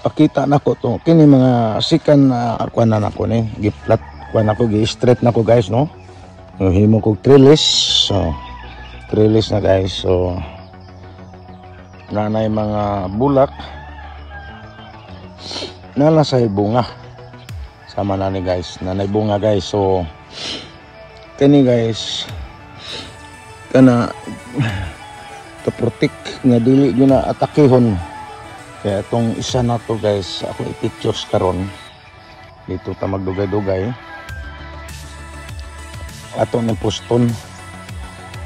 pakita nako to kini mga sikan na kuanan nako ni giplat kuan nako gi straight nako guys no. Himo kog trellis. So trellis na guys. So nanay mga bulak nalasay bunga sama na ni guys, nanay bunga guys. So kani guys kana to protect nga dili gyud na atakehon. Kaya itong isa na to guys, ako i-pictures karon dito ta magdugay-dugay. Ato ng poston.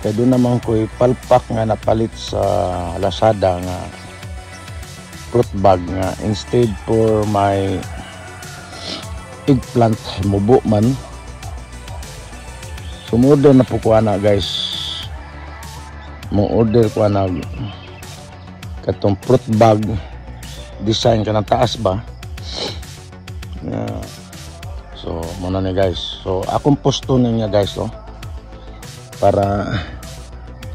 Kaya doon naman ko palpak nga napalit sa Lazada nga fruit bag nga instead for my eggplant mubo man. Sumorder na po ko na guys. Mo order ko na katong fruit bag design ka ng taas ba. So muna ni guys. So akong posto niya guys oh, para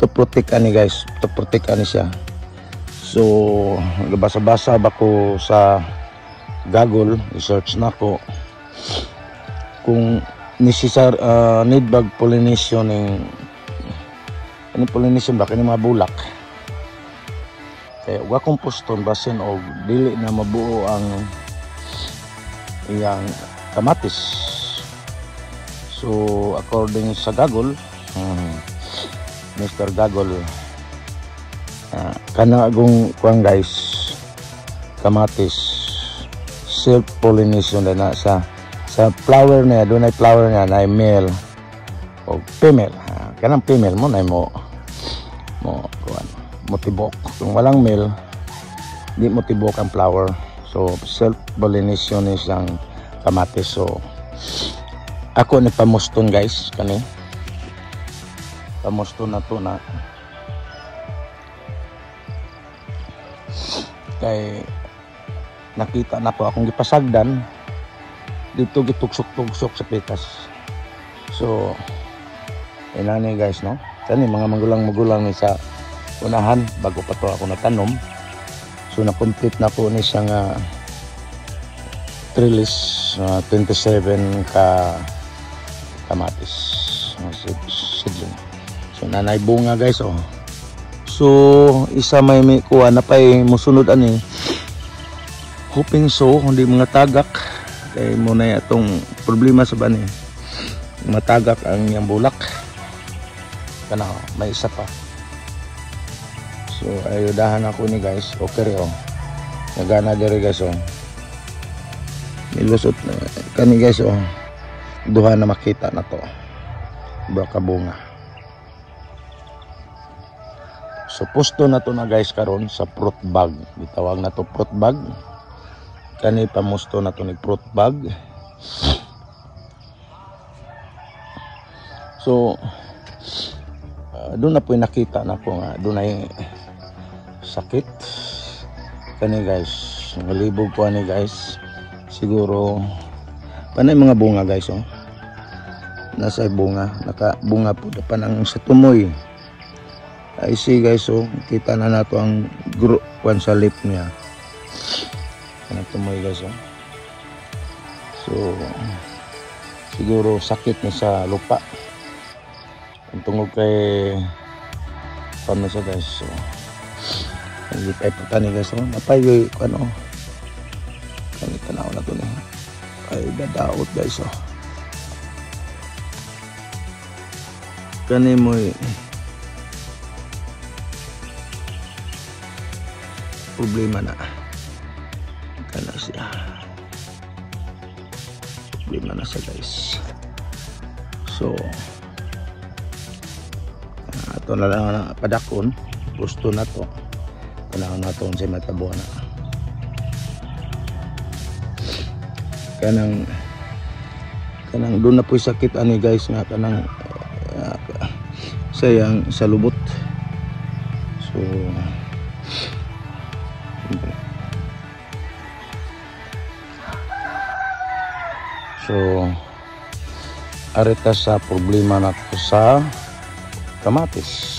to protect ani guys, to protect ani siya. So basa-basa ba ko sa Google, research na ko kung necessary need bag pollination ng ano pollination ba kini mga bulak. Kaya wa kong poston basin og dili na mabuo ang iyang kamatis. So according sa Google, Mr. Google, kana agong kuan guys, kamatis self pollination na sa flower niya, doon ay flower niya na male o female. Kanang female mo na mo kuan motibok. Kung walang male, di motibok ang flower. So self pollination is ang kamatis. So ako ni pamuston guys kani. Pamuston na to na. Kay nakita na ko akong gipasagdan dito gitugsok-tugsok sa pitas. So inani guys no. Kani mga magulang ni sa unahan bago pa to ako natanom. So na-complete na po ni siyang trellis 27 ka kamatis seedling. So nanay bunga guys oh. So isa may kuha na pay musunod ani. Hoping so hindi mga tagak kay mo na itong problema sa bani. Matagak ang yang bulak. Kana may isa pa. So ayudahan ako ni guys. Okay oh. Nagana diri guys oh. Nilusot na kani guys oh. Duha na makita na to. Baka bunga. So pusto na to na guys karon sa fruit bag. Gitawag na to fruit bag. Kani pamusto na to ni fruit bag. So doon na po nakita na po nga doon ay sakit kani guys. Ngalibog ko ani guys. Siguro panay mga bunga guys oh. Nasa bunga, nakabunga po pa ng sa tumoy. I see guys oh, kita na nato ang kwan sa lip niya. Kanang tumoy guys oh. So siguro sakit ni sa lupa. Ang tungod kay paano siya guys. So hindi ay patani guys oh. Napay ano. Kani tanaw na to ni. Ay dadaot guys oh. Kani mo problema na kana siya. Problema na siya guys. So ato na lang na padakon. Gusto na to. Kailangan na to sa matabo na. Kanang doon na po sakit ani guys nga kanang sayang sa lubot. So arita sa problema na to sa kamatis.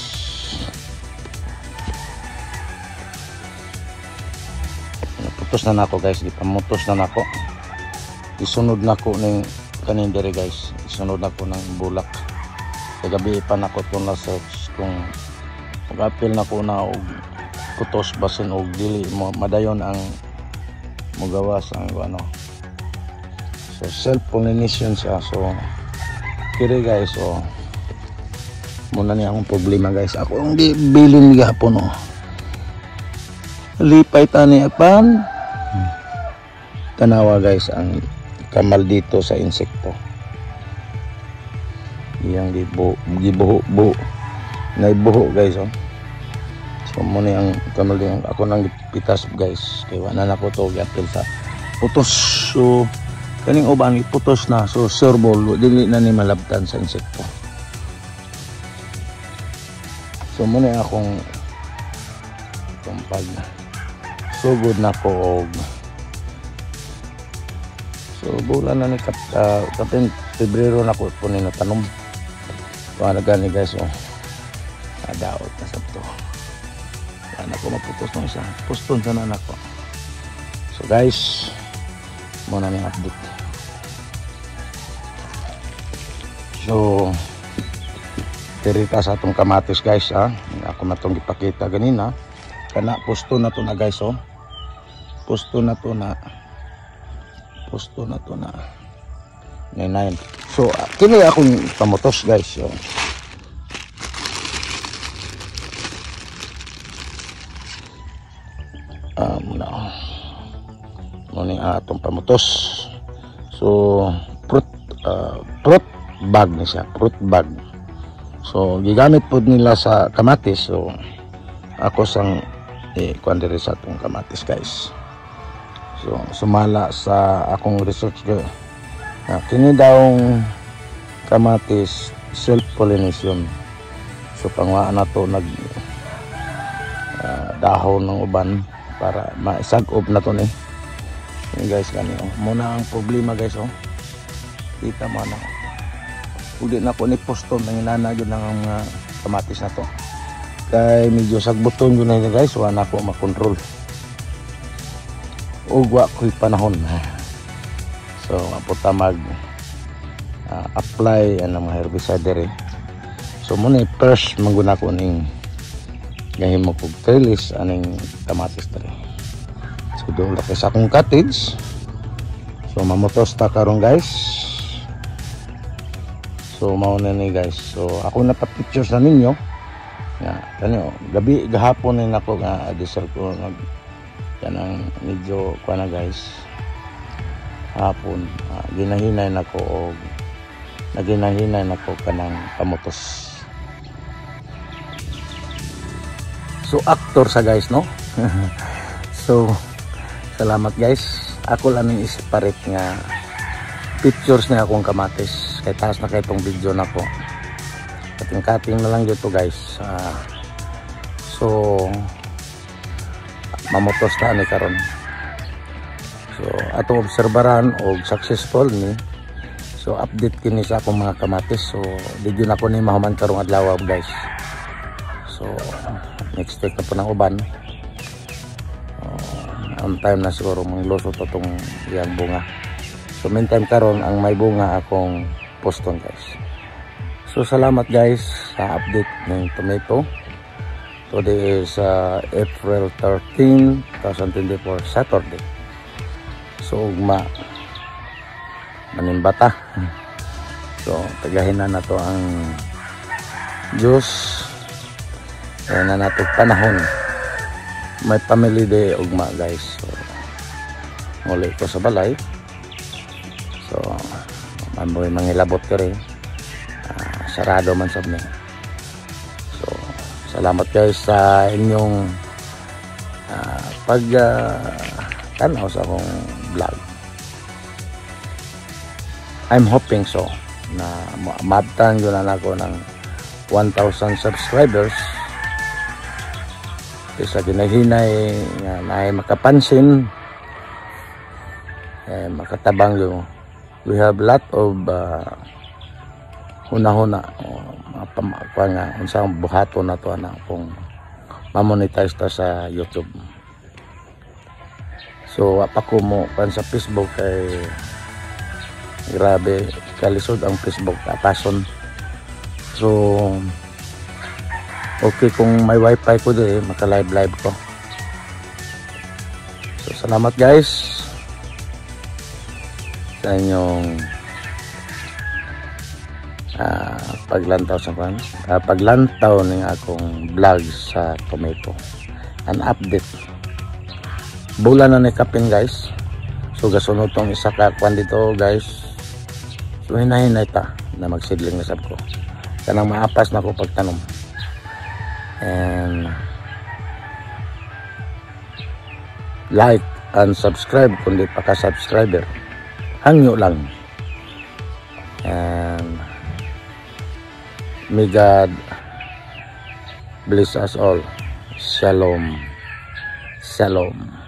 gipamutos na nako guys, gipamutos na nako. Isunod nako ning kanin diri guys, isunod nako ng bulak. Kagabi pa nako tong na search kung mag-apil nako na og kutos basin og dili mo madayon ang magawas ang ano. So self pollination siya. So kire guys, so muna niya akong problema guys. Ako ang bilin gihapon oh. Lipay tani apan. Tanawa guys ang kamal dito sa insekto. Iyang gibuho naibuho guys oh. So muna ang kamal din ako nang pitas guys. Kay wala na ko to gapil sa putos. So kaning uban iputos na. So sureball dili na ni malabtan sa insekto. So muna akong pag sugod na ko og so bulan na ni kapin Pebrero na ko punin na tanom. Wala gani guys oh. Adaot na sabto. Wala ko maputos ng isa. Puston sana nako. So guys, muna ni update. So tirita sa atong kamatis guys ah. Ako na itong ipakita ganina. Kana pusto na to na guys oh. Pusto na to na. Nine. So kini akong pamutos guys. So muni atong pamutos. So fruit bag ni siya, fruit bag. So gigamit pod nila sa kamatis. So ako sang kuan diri sa atong kamatis guys. So sumala sa akong research ko. Kini daw kamatis self pollination. So pangwaan na to nag dahon ng uban para maisag-ob na to ni. Guys gani oh. Muna ang problema guys oh. Kita mo na. Uli na ko ni poston nang inana gyud ang mga kamatis na to. Kay medyo sagbuton yun na guys, wala na ako makontrol. Ugwa ko'y panahon. So aputa mag apply ang mga herbicide dere. So muna first mangguna ko ning gahimo kog trellis aning kamatis dere. So doon laki sa akong cottage. So mamutos ta karon guys. So mao na ni guys. So ako na pa-pictures na ninyo. Kanyo gabi gahapon ni nako nga adisar ko nag kanang medyo kuana guys. Hapon ginahinay nako og naginahinay nako kanang pamutos. So actor sa guys no. So salamat guys. Ako lang ning separate nga pictures na akong kamatis. Kay taas na kay itong video na ko. Kating-kating na lang dito guys. So mamutos ta ni karon. So atong obserbaran og successful ni. So update kini sa akong mga kamatis. So video na ko ni mahuman karong adlaw guys. So next week na po ng uban. On time na siguro manglusot atong iyang bunga. So meantime karon ang may bunga akong poston guys. So salamat guys sa update ng tomato. Today is April 13, 2024 Saturday. So ugma manimbata. So tagahin na to ang juice. Kaya na nato panahon. May family day ugma guys. So muli ko sa balay. So mamoy mangilabot ko rin. Sarado man sab ni. So salamat guys sa inyong pag tanaw sa akong vlog. I'm hoping so na maabtan yun na ako ng 1,000 subscribers. Sa ginahinay nga na makapansin makatabang yung we have lot of huna-huna mapamaka nga unsang buhaton na to na kung ma-monetize ta sa YouTube. So pa ko mo pan sa Facebook kay grabe kalisod ang Facebook pason. So okay kung may wifi ko di maka live ko. So salamat guys sa inyong paglantaw sa paglantaw ng akong vlog sa tomato. An update bulan na ni kapin guys. So gasunod tong isa ka kwan dito guys. So hinahinay ta na magsidling na sab ko kanang maapas na ko pagtanom. And like and subscribe kung di pa ka subscriber, hangyo lang. And may God bless us all. Shalom. Shalom.